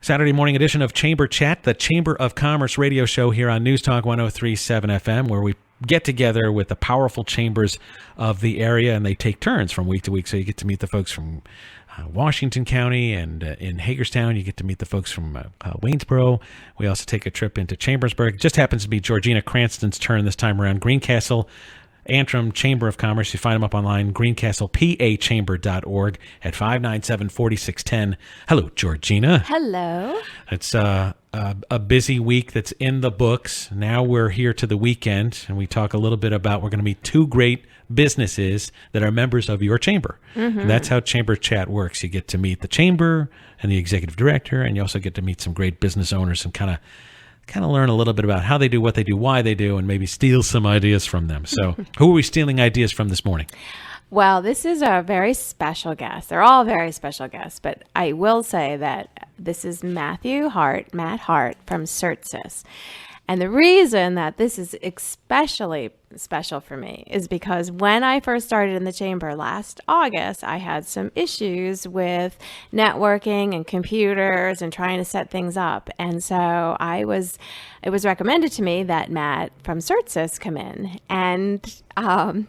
Saturday morning edition of Chamber Chat, the Chamber of Commerce radio show here on Newstalk 103.7 FM, where we get together with the powerful chambers of the area, and they take turns from week to week. So you get to meet the folks from Washington County, and in Hagerstown, you get to meet the folks from Waynesboro. We also take a trip into Chambersburg. It just happens to be Georgina Cranston's turn this time around. Greencastle Antrim Chamber of Commerce. You find them up online, greencastlepachamber.org at 597-4610. Hello, Georgina. Hello. It's a busy week that's in the books. Now we're here to the weekend, and we talk a little bit about, we're going to meet two great businesses that are members of your chamber. Mm-hmm. That's how Chamber Chat works. You get to meet the chamber and the executive director, and you also get to meet some great business owners and kind of learn a little bit about how they do what they do, why they do, and maybe steal some ideas from them. So who are we stealing ideas from this morning? Well, this is a very special guest. They're all very special guests, but I will say that this is Matt Hart from Certsys. And the reason that this is especially special for me is because when I first started in the chamber last August, I had some issues with networking and computers and trying to set things up. And so it was recommended to me that Matt from Certsys come in, and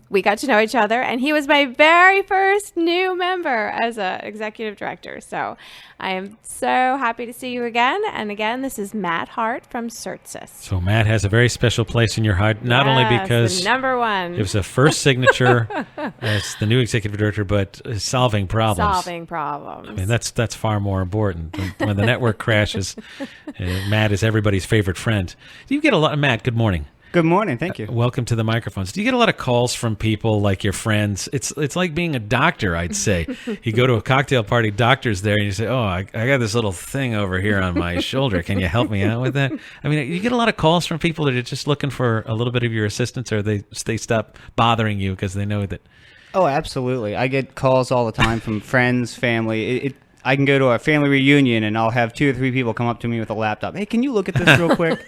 we got to know each other, and he was my very first new member as an executive director. So I am so happy to see you again. And again, this is Matt Hart from Certsys. So Matt has a very special place in your heart, not only because the number one. It was the first signature as the new executive director, but solving problems. I mean, that's far more important. When the network crashes, Matt is everybody's favorite friend. Do you get a lot of, Matt, good morning. Good morning. Thank you. Welcome to the microphones. Do you get a lot of calls from people like your friends? It's like being a doctor, I'd say. You go to a cocktail party, doctor's there, and you say, oh, I got this little thing over here on my shoulder. Can you help me out with that? I mean, you get a lot of calls from people that are just looking for a little bit of your assistance, or they stop bothering you because they know that. Oh, absolutely. I get calls all the time from friends, family. I can go to a family reunion, and I'll have 2 or 3 people come up to me with a laptop. Hey, can you look at this real quick?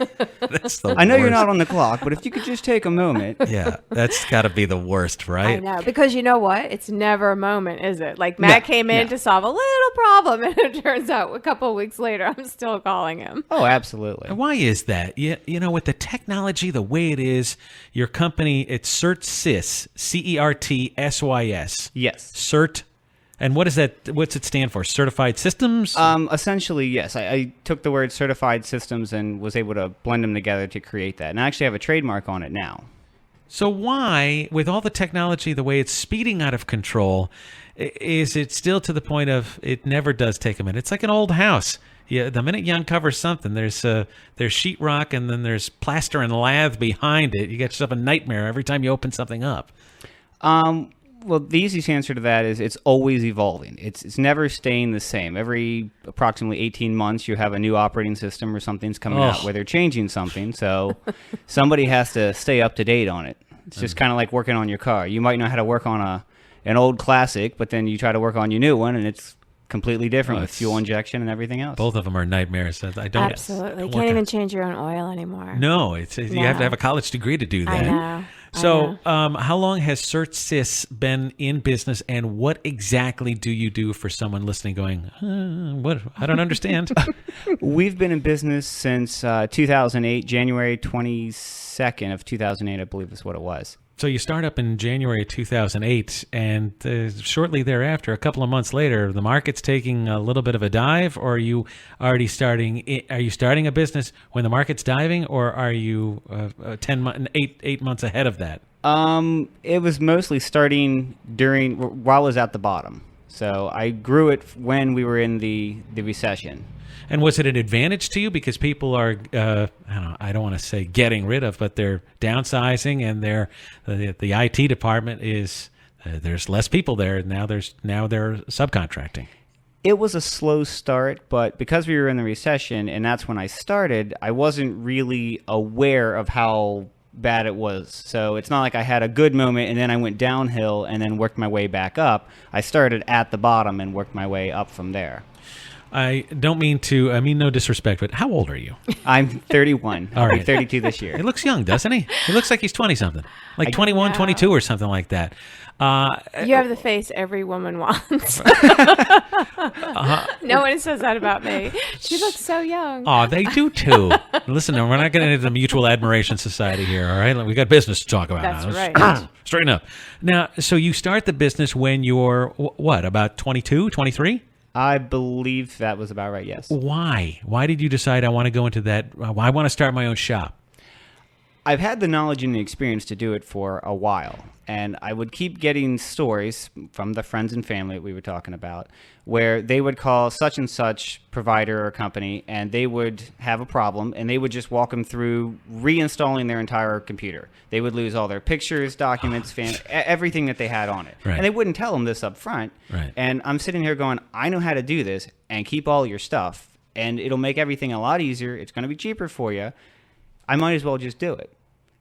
I know you're not on the clock, but if you could just take a moment. Yeah, that's got to be the worst, right? I know, because you know what? It's never a moment, is it? Like Matt came in to solve a little problem, and it turns out a couple of weeks later, I'm still calling him. Oh, absolutely. Why is that? You know, with the technology the way it is, your company, it's Certsys, Certsys. Yes. Cert. And what is that? What's it stand for? Certified Systems? Essentially, yes. I took the word certified systems and was able to blend them together to create that. And I actually have a trademark on it now. So why, with all the technology, the way it's speeding out of control, is it still to the point of it never does take a minute? It's like an old house. Yeah, the minute you uncover something, there's sheetrock, and then there's plaster and lath behind it. You get yourself a nightmare every time you open something up. Well, the easiest answer to that is it's always evolving. It's never staying the same. Every approximately 18 months, you have a new operating system or something's coming out where they're changing something. So somebody has to stay up to date on it. It's just kind of like working on your car. You might know how to work on an old classic, but then you try to work on your new one, and it's completely different with fuel injection and everything else. Both of them are nightmares. Absolutely. You can't even change your own oil anymore. No, you have to have a college degree to do that. I know. So how long has Certsys been in business, and what exactly do you do for someone listening going, what? I don't understand. We've been in business since 2008, January 22nd of 2008, I believe is what it was. So you start up in January 2008, and shortly thereafter, a couple of months later, the market's taking a little bit of a dive, or are you already starting? Are you starting a business when the market's diving, or are you 8 months ahead of that? It was mostly starting while I was at the bottom. So I grew it when we were in the recession. And was it an advantage to you because people are, I don't want to say getting rid of, but they're downsizing, and the IT department is there's less people there now. They're subcontracting. It was a slow start, but because we were in the recession, and that's when I started, I wasn't really aware of how bad it was. So it's not like I had a good moment and then I went downhill and then worked my way back up. I started at the bottom and worked my way up from there. I don't mean to, I mean no disrespect, but how old are you? I'm 31. All I'll be right. 32 this year. He looks young, doesn't he? He looks like he's 20-something. Like 21, 22 or something like that. You have the face every woman wants. No one says that about me. She looks so young. Oh, they do too. Listen, we're not getting into the mutual admiration society here, all right? We got business to talk about That's now. right. Straighten up. Now, so you start the business when you're, what, about 22, 23? I believe that was about right, yes. Why? Why did you decide I want to go into that? I want to start my own shop? I've had the knowledge and the experience to do it for a while, and I would keep getting stories from the friends and family that we were talking about where they would call such and such provider or company, and they would have a problem, and they would just walk them through reinstalling their entire computer. They would lose all their pictures, documents, everything that they had on it. Right. And they wouldn't tell them this up front. Right. And I'm sitting here going, I know how to do this and keep all your stuff, and it'll make everything a lot easier. It's going to be cheaper for you. I might as well just do it.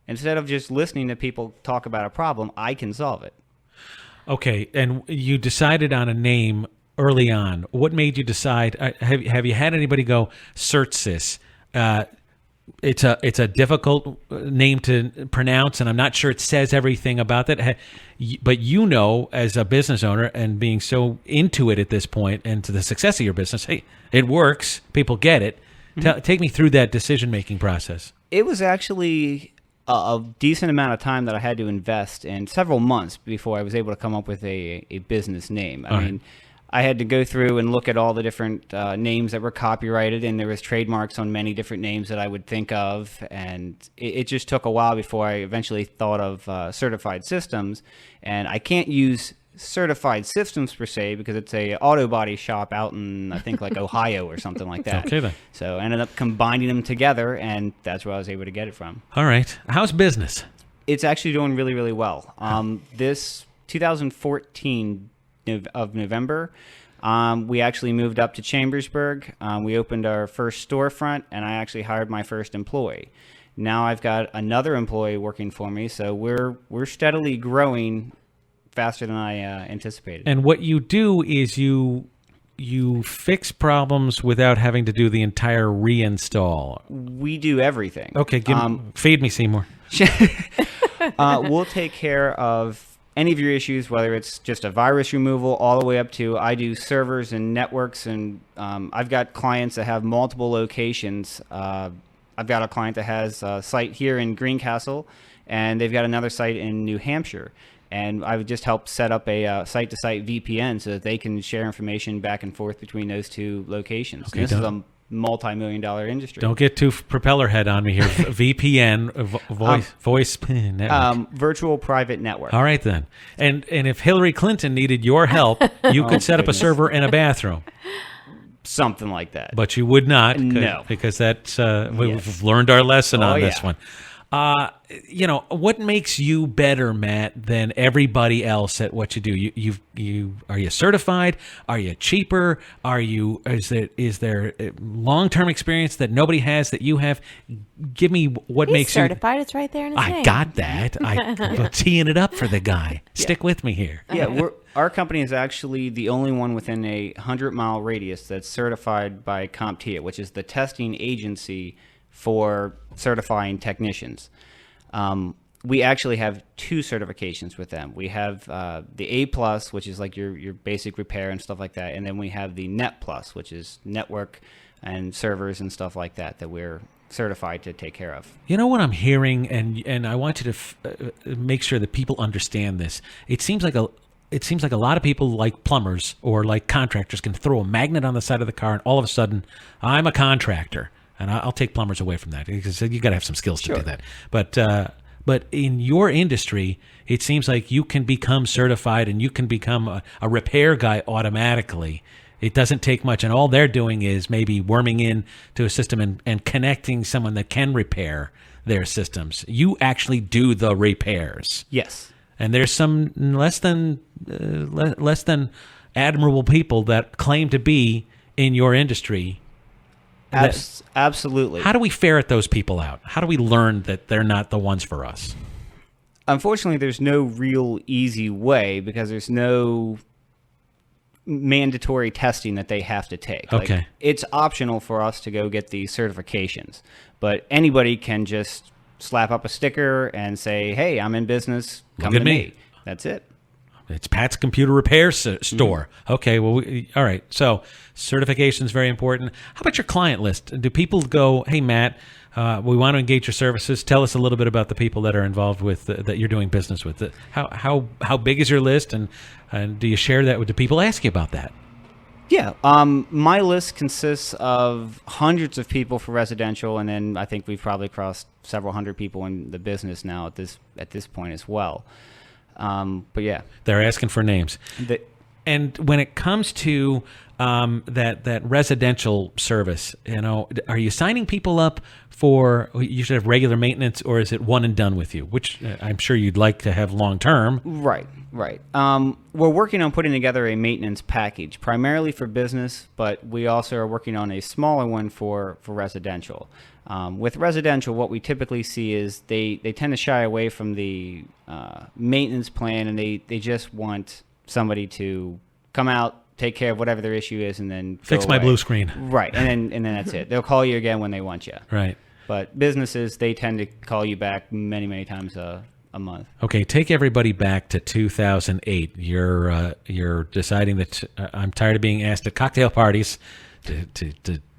Instead of just listening to people talk about a problem, I can solve it. Okay, and you decided on a name early on. What made you decide? Have you had anybody go Certsys? It's a difficult name to pronounce, and I'm not sure it says everything about that. But you know, as a business owner and being so into it at this point, and to the success of your business, hey, it works. People get it. Take me through that decision-making process. It was actually a decent amount of time that I had to invest in, several months before I was able to come up with a business name. I mean, I had to go through and look at all the different names that were copyrighted, and there was trademarks on many different names that I would think of, and it just took a while before I eventually thought of Certified Systems. And I can't use Certified Systems per se because it's a auto body shop out in, I think, like Ohio or something like that. Okay, then. So I ended up combining them together, and that's where I was able to get it from. All right. How's business? It's actually doing really, really well. This 2014 of November, we actually moved up to Chambersburg. We opened our first storefront, and I actually hired my first employee. Now I've got another employee working for me, so we're steadily growing faster than I anticipated. And what you do is you fix problems without having to do the entire reinstall. We do everything. Okay, feed me, Seymour. We'll take care of any of your issues, whether it's just a virus removal all the way up to I do servers and networks, and I've got clients that have multiple locations. I've got a client that has a site here in Greencastle, and they've got another site in New Hampshire. And I would just help set up a site-to-site VPN so that they can share information back and forth between those two locations. Okay, this is a multi-million-dollar industry. Don't get too propeller head on me here. VPN, voice network. Virtual private network. All right, then. And if Hillary Clinton needed your help, you could set up a server in a bathroom. Something like that. But you would not. No. Because that's we've learned our lesson on this one. What makes you better, Matt, than everybody else at what you do? Are you certified? Are you cheaper? Is there long-term experience that nobody has that you have? Give me what He's makes certified. you. It's right there in his name. I got that. I'm teeing it up for the guy. Stick with me here. Yeah, our company is actually the only one within a 100-mile radius that's certified by CompTIA, which is the testing agency for certifying technicians. We actually have two certifications with them. We have the A+, which is like your basic repair and stuff like that, and then we have the Net+, which is network and servers and stuff like that we're certified to take care of. You know what I'm hearing, and I want you to make sure that people understand this. It seems like a lot of people, like plumbers or like contractors, can throw a magnet on the side of the car, and all of a sudden, I'm a contractor. And I'll take plumbers away from that because you got to have some skills to do that. But in your industry, it seems like you can become certified and you can become a repair guy automatically. It doesn't take much, and all they're doing is maybe worming in to a system and connecting someone that can repair their systems. You actually do the repairs. Yes. And there's some less than admirable people that claim to be in your industry. Absolutely. How do we ferret those people out? How do we learn that they're not the ones for us? Unfortunately, there's no real easy way because there's no mandatory testing that they have to take. Okay. Like, it's optional for us to go get these certifications, but anybody can just slap up a sticker and say, "Hey, I'm in business. Come to me." That's it. It's Pat's Computer Repair Store. Okay, well, all right. So certification is very important. How about your client list? Do people go, "Hey, Matt, we want to engage your services. Tell us a little bit about the people that are involved with that you're doing business with." How big is your list, and do you share that with the people? Ask you about that. Yeah, my list consists of hundreds of people for residential, and then I think we've probably crossed several hundred people in the business now at this point as well. But yeah, they're asking for names. And when it comes to that residential service, are you signing people up for, you should have regular maintenance, or is it one and done with you, which I'm sure you'd like to have long term? Right. We're working on putting together a maintenance package, primarily for business, but we also are working on a smaller one for residential. With residential, what we typically see is they tend to shy away from the maintenance plan, and they just want somebody to come out, take care of whatever their issue is, and then fix my blue screen. Right, and then that's it. They'll call you again when they want you. Right. But businesses, they tend to call you back many times a month. Okay, take everybody back to 2008. You're deciding that I'm tired of being asked at cocktail parties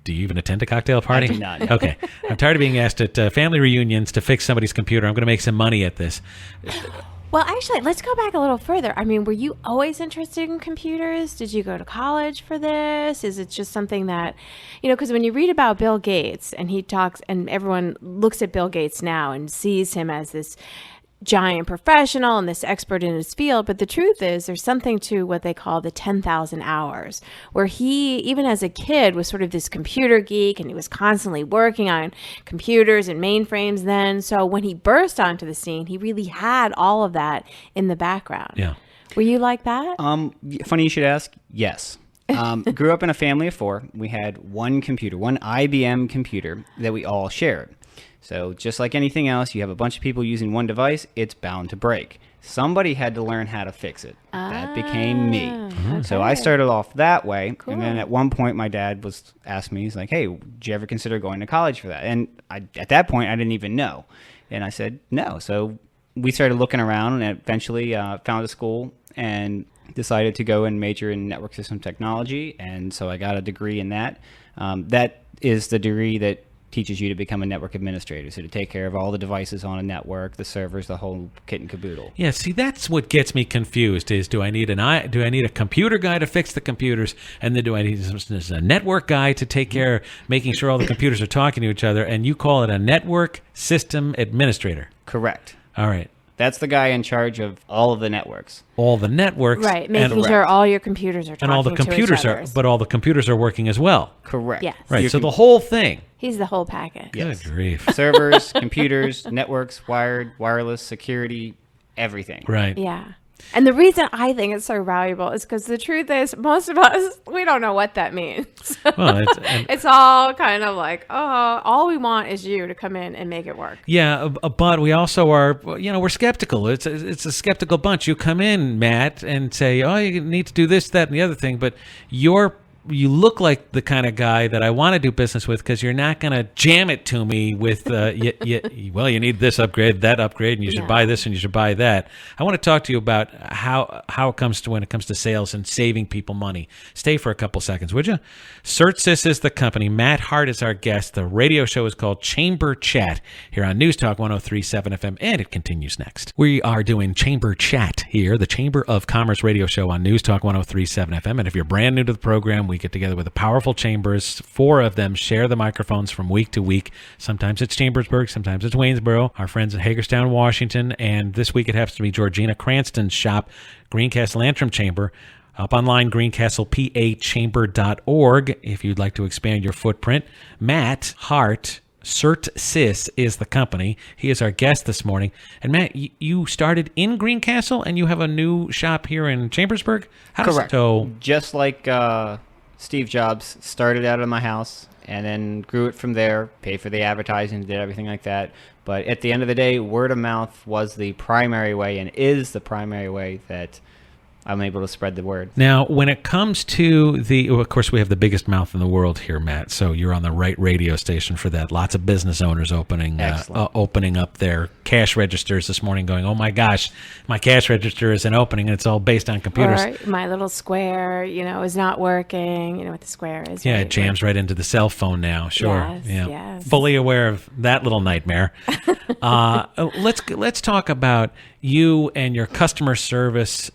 do you even attend a cocktail party? I do not. Okay. I'm tired of being asked at family reunions to fix somebody's computer. I'm going to make some money at this. Well, actually, let's go back a little further. I mean, were you always interested in computers? Did you go to college for this? Is it just something that, because when you read about Bill Gates and he talks, and everyone looks at Bill Gates now and sees him as this giant professional and this expert in his field, but the truth is there's something to what they call the 10,000 hours, where he, even as a kid, was sort of this computer geek, and he was constantly working on computers and mainframes then. So when he burst onto the scene, he really had all of that in the background. Yeah. Were you like that? Funny you should ask. Yes. Grew up in a family of four. We had one computer, one IBM computer that we all shared. So just like anything else, you have a bunch of people using one device, it's bound to break. Somebody had to learn how to fix it. That became me. Okay. So I started off that way. Cool. And then at one point, my dad asked me, he's like, "Hey, did you ever consider going to college for that?" And at that point, I didn't even know. And I said, no. So we started looking around, and eventually found a school and decided to go and major in network system technology. And so I got a degree in that. That is the degree that teaches you to become a network administrator, so to take care of all the devices on a network, the servers, the whole kit and caboodle. Yeah, see, that's what gets me confused. Is do I need a computer guy to fix the computers, and then do I need a network guy to take care of making sure all the computers are talking to each other? And you call it a network system administrator. Correct. All right. That's the guy in charge of all of the networks. All the networks, right? Making sure all your computers are talking and all the computers to each other. but all the computers are working as well. Correct. Yes. Right. So the whole thing. He's the whole package. Yes. Good grief. Servers, computers, networks, wired, wireless, security, everything. Right. Yeah. And the reason I think it's so valuable is because the truth is, most of us, we don't know what that means. Well, it's all kind of like, all we want is you to come in and make it work. Yeah, but we also are, we're skeptical. It's a skeptical bunch. You come in, Matt, and say, "Oh, you need to do this, that, and the other thing," but you look like the kind of guy that I want to do business with, because you're not going to jam it to me with, you need this upgrade, that upgrade, and you should buy this and you should buy that. I want to talk to you about how it comes to when it comes to sales and saving people money. Stay for a couple seconds, would you? Certsys is the company. Matt Hart is our guest. The radio show is called Chamber Chat here on Newstalk 103.7 FM, and it continues next. We are doing Chamber Chat here, the Chamber of Commerce radio show on Newstalk 103.7 FM, and if you're brand new to the program, we get together with the powerful chambers. 4 of them share the microphones from week to week. Sometimes it's Chambersburg, sometimes it's Waynesboro, our friends in Hagerstown, Washington, and this week it happens to be Georgina Cranston's shop, Greencastle Antrim Chamber. Up online, greencastlepachamber.org if you'd like to expand your footprint. Matt Hart, Certsys is the company. He is our guest this morning. And Matt, you started in Greencastle and you have a new shop here in Chambersburg? Correct. Just like Steve Jobs started out of my house and then grew it from there, paid for the advertising, did everything like that. But at the end of the day, word of mouth was the primary way and is the primary way that I'm able to spread the word. Now, when it comes to of course, we have the biggest mouth in the world here, Matt. So you're on the right radio station for that. Lots of business owners opening up their cash registers this morning, going, "Oh my gosh, my cash register isn't opening," and it's all based on computers. Or my little square, is not working. You know what the square is? Yeah, right? it jams right into the cell phone now. Sure. Yes. Fully aware of that little nightmare. Let's talk about you and your customer service,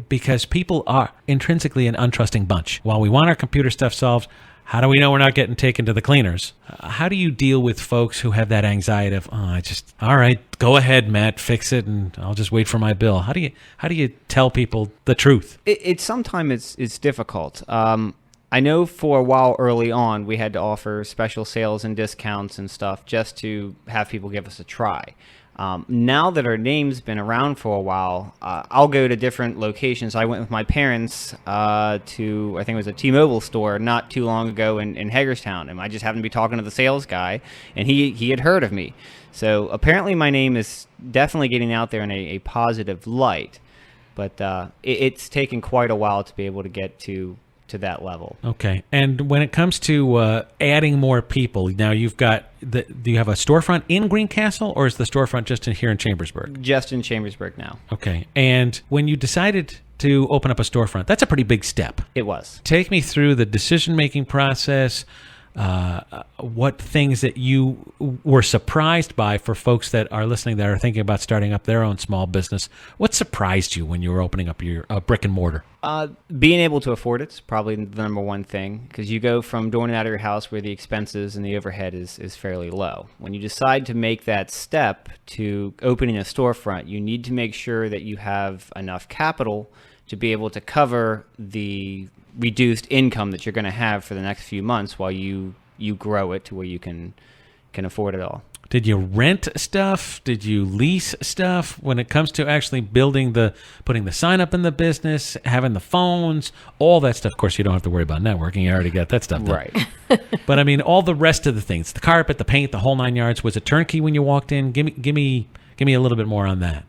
because people are intrinsically an untrusting bunch. While we want our computer stuff solved, how do we know we're not getting taken to the cleaners? How do you deal with folks who have that anxiety of, all right, go ahead, Matt, fix it, and I'll just wait for my bill? How do you tell people the truth? Sometimes it's difficult. I know for a while early on, we had to offer special sales and discounts and stuff just to have people give us a try. Now that our name's been around for a while, I'll go to different locations. I went with my parents to, I think it was a T-Mobile store not too long ago in Hagerstown, and I just happened to be talking to the sales guy, and he had heard of me. So apparently my name is definitely getting out there in a positive light, but it's taken quite a while to be able to get to that level. Okay. And when it comes to adding more people, now you've got, do you have a storefront in Greencastle, or is the storefront just here in Chambersburg? Just in Chambersburg now. Okay. And when you decided to open up a storefront, that's a pretty big step. It was. Take me through the decision-making process, what things that you were surprised by for folks that are listening that are thinking about starting up their own small business. What surprised you when you were opening up your brick and mortar? Being able to afford it's probably the number one thing, because you go from doing it out of your house where the expenses and the overhead is fairly low. When you decide to make that step to opening a storefront, you need to make sure that you have enough capital to be able to cover the reduced income that you're going to have for the next few months while you grow it to where you can afford it all. Did you rent stuff? Did you lease stuff? When it comes to actually putting the sign up in the business, having the phones, all that stuff. Of course, you don't have to worry about networking. You already got that stuff done. Right. But I mean, all the rest of the things, the carpet, the paint, the whole 9 yards, was it turnkey when you walked in? Give me a little bit more on that.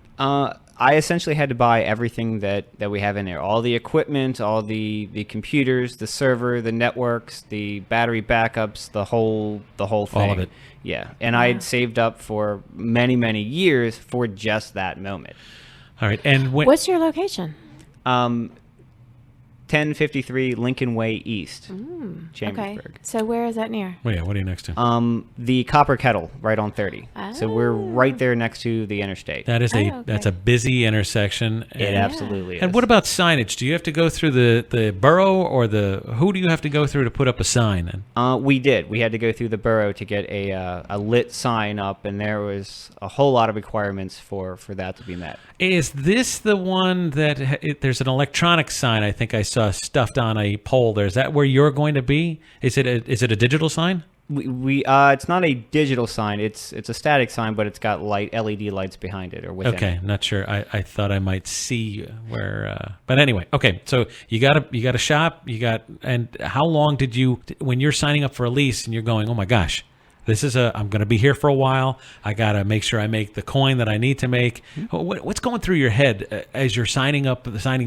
I essentially had to buy everything that we have in there. All the equipment, all the computers, the server, the networks, the battery backups, the whole thing. All of it. Yeah. And I had saved up for many, many years for just that moment. All right. And what's your location? 1053 Lincoln Way East, Chambersburg. Okay. So where is that near? What are you next to? The Copper Kettle, right on 30. So we're right there next to the interstate. That is that's a busy intersection. It absolutely is. And what about signage? Do you have to go through the borough, or who do you have to go through to put up a sign? We did. We had to go through the borough to get a lit sign up, and there was a whole lot of requirements for that to be met. Is this the one that there's an electronic sign I think I saw stuffed on a pole there? Is that where you're going to be? Is it a digital sign? It's not a digital sign. It's a static sign, but it's got LED lights behind it or within. Okay, not sure. I thought I might see where. But anyway, okay. So you got a shop. And how long did you, when you're signing up for a lease and you're going, oh my gosh, I'm going to be here for a while. I got to make sure I make the coin that I need to make. What's going through your head as you're signing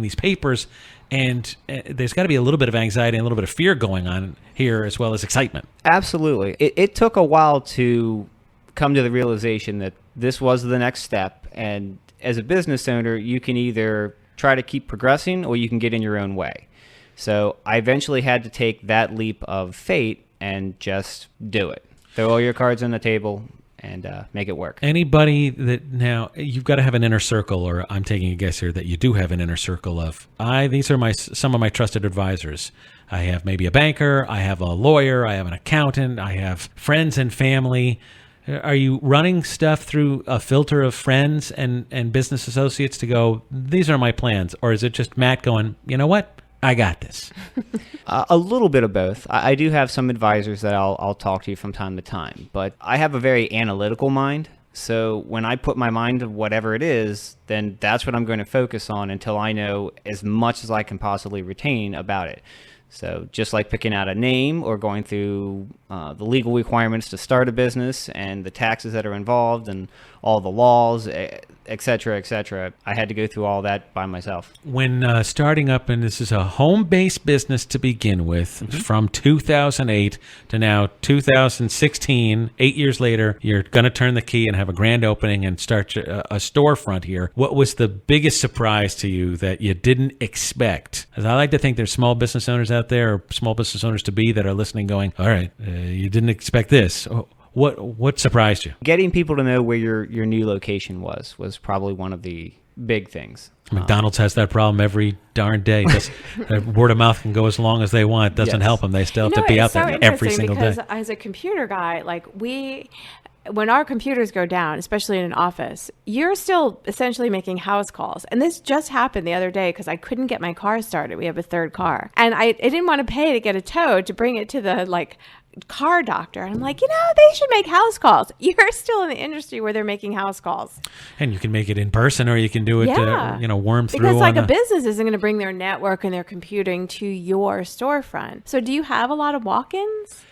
these papers? And there's got to be a little bit of anxiety and a little bit of fear going on here, as well as excitement. Absolutely. It took a while to come to the realization that this was the next step. And as a business owner, you can either try to keep progressing or you can get in your own way. So I eventually had to take that leap of faith and just do it. Throw all your cards on the table and make it work. Anybody that, now you've got to have an inner circle, or I'm taking a guess here that you do have an inner circle of, these are some of my trusted advisors. I have maybe a banker, I have a lawyer, I have an accountant, I have friends and family. Are you running stuff through a filter of friends and business associates to go, these are my plans? Or is it just Matt going, you know what? I got this. A little bit of both. I do have some advisors that I'll talk to you from time to time, but I have a very analytical mind. So when I put my mind to whatever it is, then that's what I'm going to focus on until I know as much as I can possibly retain about it. So just like picking out a name or going through the legal requirements to start a business and the taxes that are involved and all the laws, et cetera, I had to go through all that by myself. When starting up, and this is a home-based business to begin with, from 2008 to now 2016, 8 years later, you're going to turn the key and have a grand opening and start a storefront here. What was the biggest surprise to you that you didn't expect? As I like to think there's small business owners out there, or small business owners to be, that are listening going, all right, you didn't expect this. What surprised you? Getting people to know where your new location was probably one of the big things. McDonald's has that problem every darn day. Word of mouth can go as long as they want. It doesn't help them. They still have to be out there every single day. As a computer guy, like when our computers go down, especially in an office, you're still essentially making house calls. And this just happened the other day because I couldn't get my car started. We have a third car. And I didn't want to pay to get a tow to bring it to the car doctor. And I'm like, they should make house calls. You're still in the industry where they're making house calls. And you can make it in person, or you can do it, worm through. Because a business isn't going to bring their network and their computing to your storefront. So do you have a lot of walk-ins?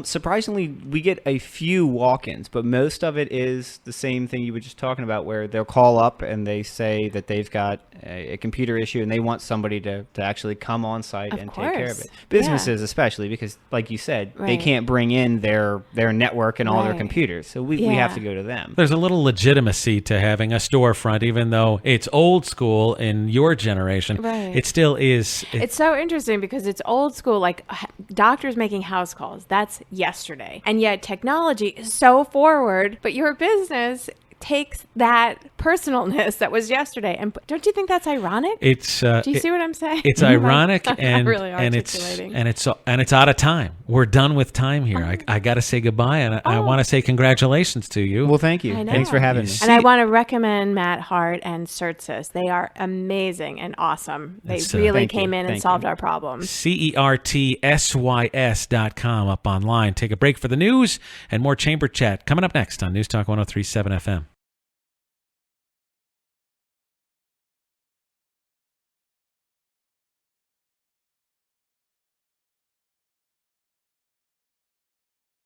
Surprisingly, we get a few walk-ins, but most of it is the same thing you were just talking about, where they'll call up and they say that they've got a computer issue and they want somebody to actually come on site and take care of it. Businesses especially, because like you said, they can't bring in their network and all their computers, so we have to go to them. There's a little legitimacy to having a storefront, even though it's old school in your generation. Right. It still is. It's so interesting because it's old school, like doctors making house calls. That's yesterday. And yet technology is so forward, but your business takes that personalness that was yesterday. And don't you think that's ironic? Do you see what I'm saying? It's ironic and really it's out of time. We're done with time here. I got to say goodbye, and I want to say congratulations to you. Well, thank you. Thanks for having me. And I want to recommend Matt Hart and Certsys. They are amazing and awesome. They really came in and solved our problems. CERTSYS.com up online. Take a break for the news and more Chamber Chat coming up next on Newstalk 103.7 FM.